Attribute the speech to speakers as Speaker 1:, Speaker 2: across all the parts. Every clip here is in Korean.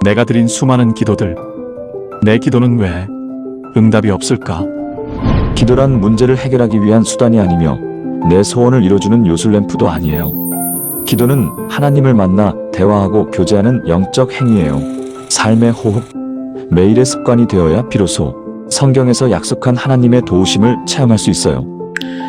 Speaker 1: 내가 드린 수많은 기도들, 내 기도는 왜 응답이 없을까?
Speaker 2: 기도란 문제를 해결하기 위한 수단이 아니며 내 소원을 이뤄주는 요술램프도 아니에요. 기도는 하나님을 만나 대화하고 교제하는 영적 행위예요. 삶의 호흡, 매일의 습관이 되어야 비로소 성경에서 약속한 하나님의 도우심을 체험할 수 있어요.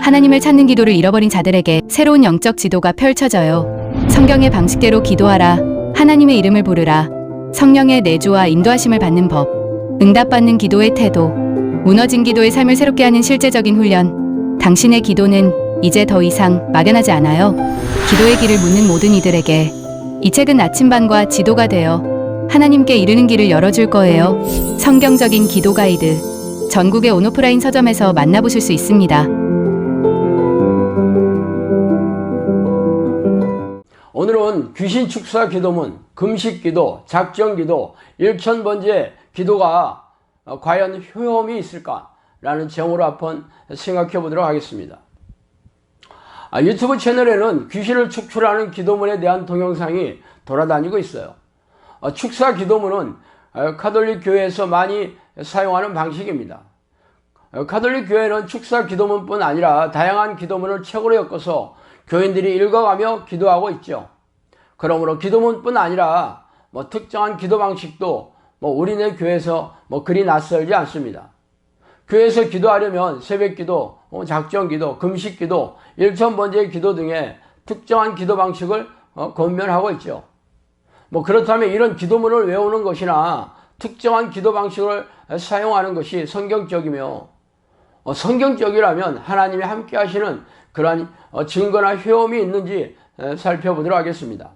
Speaker 3: 하나님을 찾는 기도를 잃어버린 자들에게 새로운 영적 지도가 펼쳐져요. 성경의 방식대로 기도하라. 하나님의 이름을 부르라. 성령의 내조와 인도하심을 받는 법. 응답받는 기도의 태도. 무너진 기도의 삶을 새롭게 하는 실제적인 훈련. 당신의 기도는 이제 더 이상 막연하지 않아요. 기도의 길을 묻는 모든 이들에게 이 책은 나침반과 지도가 되어 하나님께 이르는 길을 열어줄 거예요. 성경적인 기도 가이드. 전국의 온오프라인 서점에서 만나보실 수 있습니다.
Speaker 4: 오늘은 귀신 축사 기도문, 금식 기도, 작정 기도, 일천번제 기도가 과연 효험이 있을까라는 제목으로 한번 생각해 보도록 하겠습니다. 유튜브 채널에는 귀신을 축출하는 기도문에 대한 동영상이 돌아다니고 있어요. 축사 기도문은 가톨릭 교회에서 많이 사용하는 방식입니다. 가톨릭 교회는 축사 기도문뿐 아니라 다양한 기도문을 책으로 엮어서 교인들이 읽어가며 기도하고 있죠. 그러므로 기도문뿐 아니라 특정한 기도 방식도 우리네 교회에서 그리 낯설지 않습니다. 교회에서 기도하려면 새벽기도, 작정기도, 금식기도, 일천번제 기도 등의 특정한 기도 방식을 권면하고 있죠. 그렇다면 이런 기도문을 외우는 것이나 특정한 기도 방식을 사용하는 것이 성경적이며 성경적이라면 하나님이 함께 하시는 그러한 증거나 효험이 있는지 살펴보도록 하겠습니다.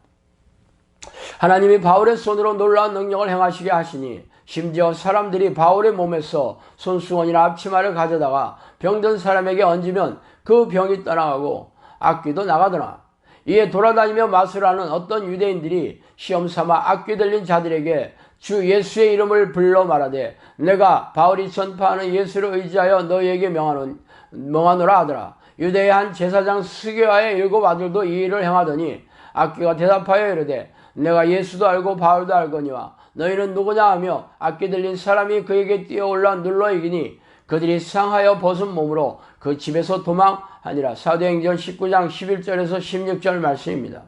Speaker 4: 하나님이 바울의 손으로 놀라운 능력을 행하시게 하시니 심지어 사람들이 바울의 몸에서 손수건이나 앞치마를 가져다가 병든 사람에게 얹으면 그 병이 떠나가고 악귀도 나가더라. 이에 돌아다니며 마술하는 어떤 유대인들이 시험삼아 악귀 들린 자들에게 주 예수의 이름을 불러 말하되 내가 바울이 전파하는 예수를 의지하여 너희에게 명하노라 하더라. 유대의 한 제사장 스게와의 7 아들도 이 일을 행하더니 악귀가 대답하여 이르되 내가 예수도 알고 바울도 알거니와 너희는 누구냐 하며 악귀 들린 사람이 그에게 뛰어올라 눌러 이기니 그들이 상하여 벗은 몸으로 그 집에서 도망하니라. 사도행전 19장 11절에서 16절 말씀입니다.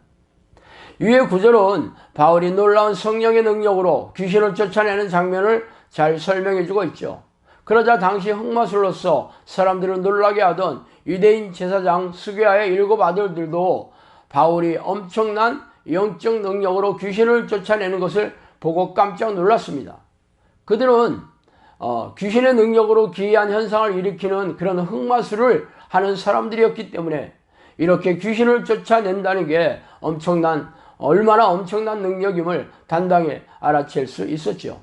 Speaker 4: 위의 구절은 바울이 놀라운 성령의 능력으로 귀신을 쫓아내는 장면을 잘 설명해주고 있죠. 그러자 당시 흑마술로서 사람들을 놀라게 하던 유대인 제사장 스게와의 7 아들들도 바울이 엄청난 영적 능력으로 귀신을 쫓아내는 것을 보고 깜짝 놀랐습니다. 그들은 귀신의 능력으로 기이한 현상을 일으키는 그런 흑마술을 하는 사람들이었기 때문에 이렇게 귀신을 쫓아낸다는 게 얼마나 엄청난 능력임을 단단히 알아챌 수 있었죠.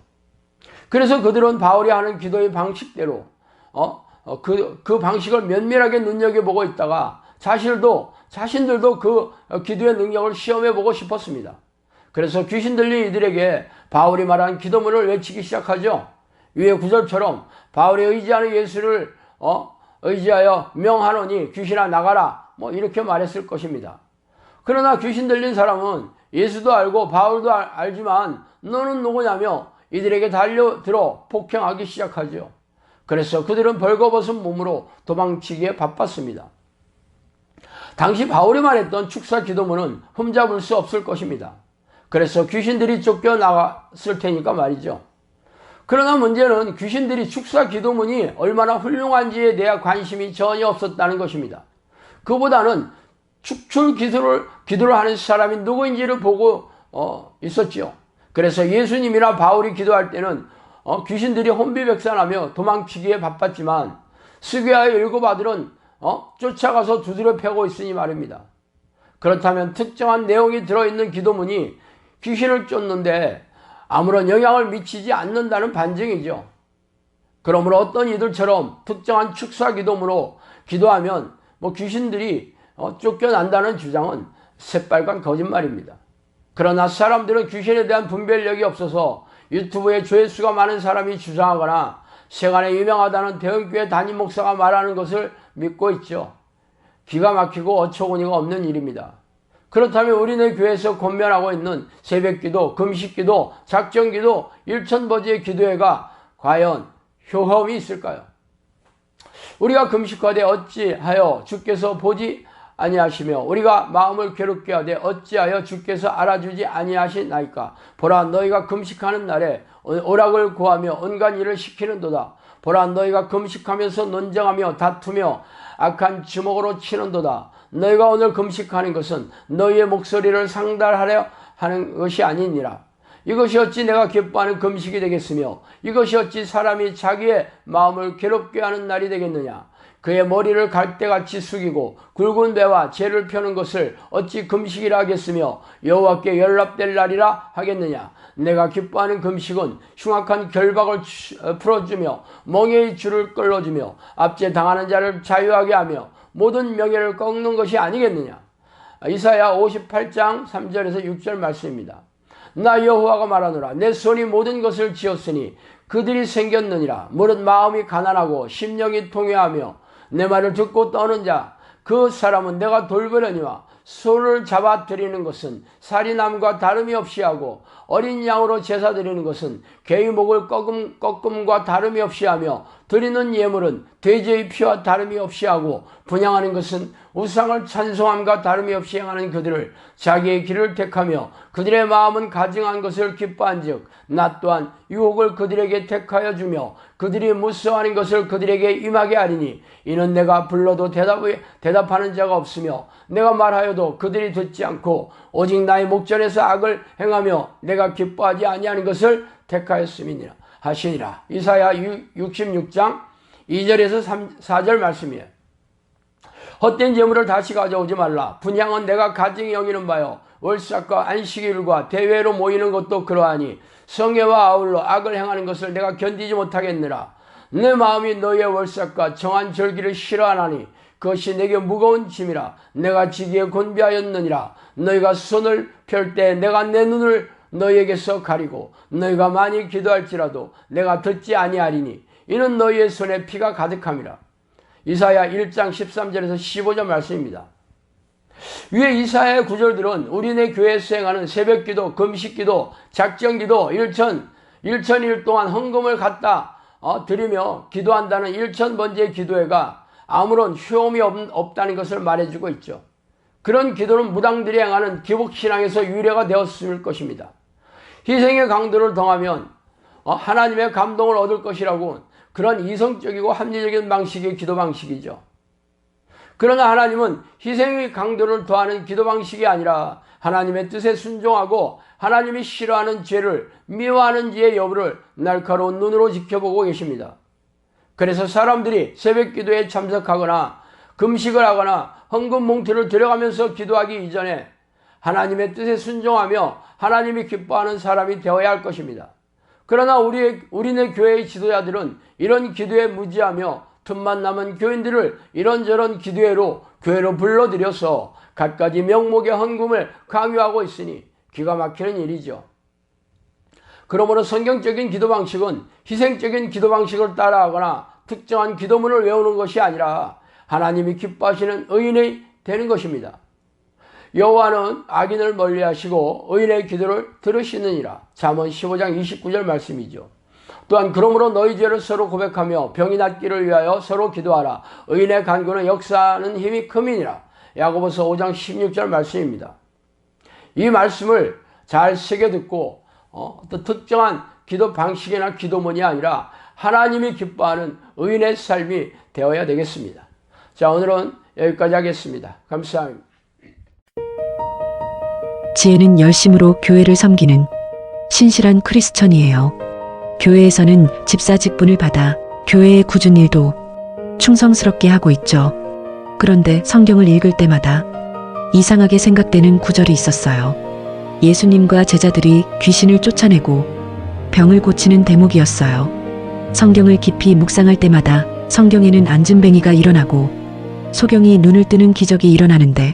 Speaker 4: 그래서 그들은 바울이 하는 기도의 방식대로 그 방식을 면밀하게 눈여겨보고 있다가 자신들도 그 기도의 능력을 시험해보고 싶었습니다. 그래서 귀신 들린 이들에게 바울이 말한 기도문을 외치기 시작하죠. 위의 구절처럼 바울이 의지하는 예수를 의지하여 명하노니 귀신아 나가라 이렇게 말했을 것입니다. 그러나 귀신 들린 사람은 예수도 알고 바울도 알지만 너는 누구냐며 이들에게 달려들어 폭행하기 시작하죠. 그래서 그들은 벌거벗은 몸으로 도망치기에 바빴습니다. 당시 바울이 말했던 축사 기도문은 흠잡을 수 없을 것입니다. 그래서 귀신들이 쫓겨나갔을 테니까 말이죠. 그러나 문제는 귀신들이 축사 기도문이 얼마나 훌륭한지에 대한 관심이 전혀 없었다는 것입니다. 그보다는 축출 기도를 하는 사람이 누구인지를 보고 있었죠. 그래서 예수님이나 바울이 기도할 때는 귀신들이 혼비백산하며 도망치기에 바빴지만 스게와의 7 아들은 쫓아가서 두드려 패고 있으니 말입니다. 그렇다면 특정한 내용이 들어있는 기도문이 귀신을 쫓는데 아무런 영향을 미치지 않는다는 반증이죠. 그러므로 어떤 이들처럼 특정한 축사 기도문으로 기도하면 귀신들이 쫓겨난다는 주장은 새빨간 거짓말입니다. 그러나 사람들은 귀신에 대한 분별력이 없어서 유튜브에 조회수가 많은 사람이 주장하거나 세간에 유명하다는 대형교회 담임 목사가 말하는 것을 믿고 있죠. 기가 막히고 어처구니가 없는 일입니다. 그렇다면 우리네 교회에서 권면하고 있는 새벽기도, 금식기도, 작정기도, 일천버지의 기도회가 과연 효험이 있을까요? 우리가 금식하되 어찌하여 주께서 보지 아니하시며 우리가 마음을 괴롭게 하되 어찌하여 주께서 알아주지 아니하시나이까? 보라, 너희가 금식하는 날에 오락을 구하며 온갖 일을 시키는도다. 보라, 너희가 금식하면서 논쟁하며 다투며 악한 주먹으로 치는도다. 너희가 오늘 금식하는 것은 너희의 목소리를 상달하려 하는 것이 아니니라. 이것이 어찌 내가 기뻐하는 금식이 되겠으며 이것이 어찌 사람이 자기의 마음을 괴롭게 하는 날이 되겠느냐. 그의 머리를 갈대같이 숙이고 굵은 배와 재를 펴는 것을 어찌 금식이라 하겠으며 여호와께 연락될 날이라 하겠느냐. 내가 기뻐하는 금식은 흉악한 결박을 풀어주며 멍에의 줄을 끌어주며 압제 당하는 자를 자유하게 하며 모든 명예를 꺾는 것이 아니겠느냐. 이사야 58장 3절에서 6절 말씀입니다. 나 여호와가 말하노라. 내 손이 모든 것을 지었으니 그들이 생겼느니라. 무릇 마음이 가난하고 심령이 통회하며 내 말을 듣고 떠는 자 그 사람은 내가 돌보려니와 소를 잡아 드리는 것은 살인함과 다름이 없이 하고 어린 양으로 제사 드리는 것은 개의 목을 꺾음과 다름이 없이 하며 드리는 예물은 돼지의 피와 다름이 없이 하고 분향하는 것은 우상을 찬송함과 다름이 없이 행하는 그들을 자기의 길을 택하며 그들의 마음은 가증한 것을 기뻐한즉 나 또한 유혹을 그들에게 택하여 주며 그들이 무서워하는 것을 그들에게 임하게 하리니 이는 내가 불러도 대답하는 자가 없으며 내가 말하여도 그들이 듣지 않고 오직 나의 목전에서 악을 행하며 내가 기뻐하지 아니하는 것을 택하였음이니라 하시니라. 이사야 66장 2절에서 4절 말씀이에요. 헛된 재물을 다시 가져오지 말라. 분향은 내가 가증히 여기는 바요 월삭과 안식일과 대회로 모이는 것도 그러하니 성회와 아울러 악을 행하는 것을 내가 견디지 못하겠느라. 내 마음이 너희의 월삭과 정한 절기를 싫어하나니 그것이 내게 무거운 짐이라. 내가 지기에 곤비하였느니라. 너희가 손을 펼 때 내가 내 눈을 너희에게서 가리고 너희가 많이 기도할지라도 내가 듣지 아니하리니 이는 너희의 손에 피가 가득함이라. 이사야 1장 13절에서 15절 말씀입니다. 위에 이사야의 구절들은 우리네 교회에서 수행하는 새벽기도, 금식기도, 작정기도, 일천일 동안 헌금을 갖다 드리며 기도한다는 일천번제의 기도회가 아무런 효험이 없다는 것을 말해주고 있죠. 그런 기도는 무당들이 행하는 기복신앙에서 유래가 되었을 것입니다. 희생의 강도를 더하면 하나님의 감동을 얻을 것이라고 그런 이성적이고 합리적인 방식의 기도 방식이죠. 그러나 하나님은 희생의 강도를 더하는 기도 방식이 아니라 하나님의 뜻에 순종하고 하나님이 싫어하는 죄를 미워하는 지의 여부를 날카로운 눈으로 지켜보고 계십니다. 그래서 사람들이 새벽 기도에 참석하거나 금식을 하거나 헌금 몽투를 들여가면서 기도하기 이전에 하나님의 뜻에 순종하며 하나님이 기뻐하는 사람이 되어야 할 것입니다. 그러나 우리네 교회의 지도자들은 이런 기도에 무지하며 틈만 남은 교인들을 이런저런 기도회로 교회로 불러들여서 갖가지 명목의 헌금을 강요하고 있으니 기가 막히는 일이죠. 그러므로 성경적인 기도 방식은 희생적인 기도 방식을 따라하거나 특정한 기도문을 외우는 것이 아니라 하나님이 기뻐하시는 의인이 되는 것입니다. 여호와는 악인을 멀리하시고 의인의 기도를 들으시느니라. 잠언 15장 29절 말씀이죠. 또한 그러므로 너희 죄를 서로 고백하며 병이 낫기를 위하여 서로 기도하라. 의인의 간구는 역사하는 힘이 큼이니라. 야고보서 5장 16절 말씀입니다. 이 말씀을 잘 새겨듣고 어떤 특정한 기도 방식이나 기도문이 아니라 하나님이 기뻐하는 의인의 삶이 되어야 되겠습니다. 자, 오늘은 여기까지 하겠습니다. 감사합니다.
Speaker 5: 지혜는 열심으로 교회를 섬기는 신실한 크리스천이에요. 교회에서는 집사 직분을 받아 교회의 굳은 일도 충성스럽게 하고 있죠. 그런데 성경을 읽을 때마다 이상하게 생각되는 구절이 있었어요. 예수님과 제자들이 귀신을 쫓아내고 병을 고치는 대목이었어요. 성경을 깊이 묵상할 때마다 성경에는 안진뱅이가 일어나고 소경이 눈을 뜨는 기적이 일어나는데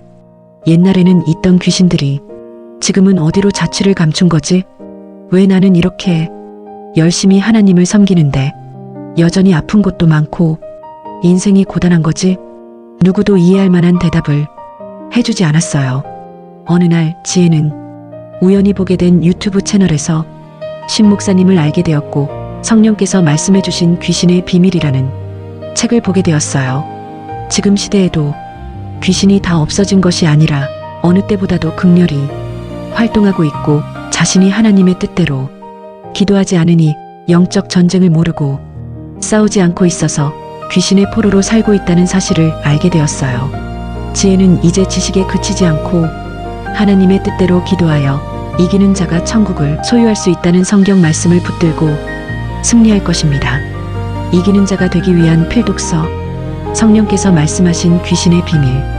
Speaker 5: 옛날에는 있던 귀신들이 지금은 어디로 자취를 감춘 거지? 왜 나는 이렇게 열심히 하나님을 섬기는데 여전히 아픈 곳도 많고 인생이 고단한 거지? 누구도 이해할 만한 대답을 해주지 않았어요. 어느 날 지혜는 우연히 보게 된 유튜브 채널에서 신 목사님을 알게 되었고 성령께서 말씀해 주신 귀신의 비밀이라는 책을 보게 되었어요. 지금 시대에도 귀신이 다 없어진 것이 아니라 어느 때보다도 극렬히 활동하고 있고 자신이 하나님의 뜻대로 기도하지 않으니 영적 전쟁을 모르고 싸우지 않고 있어서 귀신의 포로로 살고 있다는 사실을 알게 되었어요. 지혜는 이제 지식에 그치지 않고 하나님의 뜻대로 기도하여 이기는 자가 천국을 소유할 수 있다는 성경 말씀을 붙들고 승리할 것입니다. 이기는 자가 되기 위한 필독서, 성령께서 말씀하신 귀신의 비밀.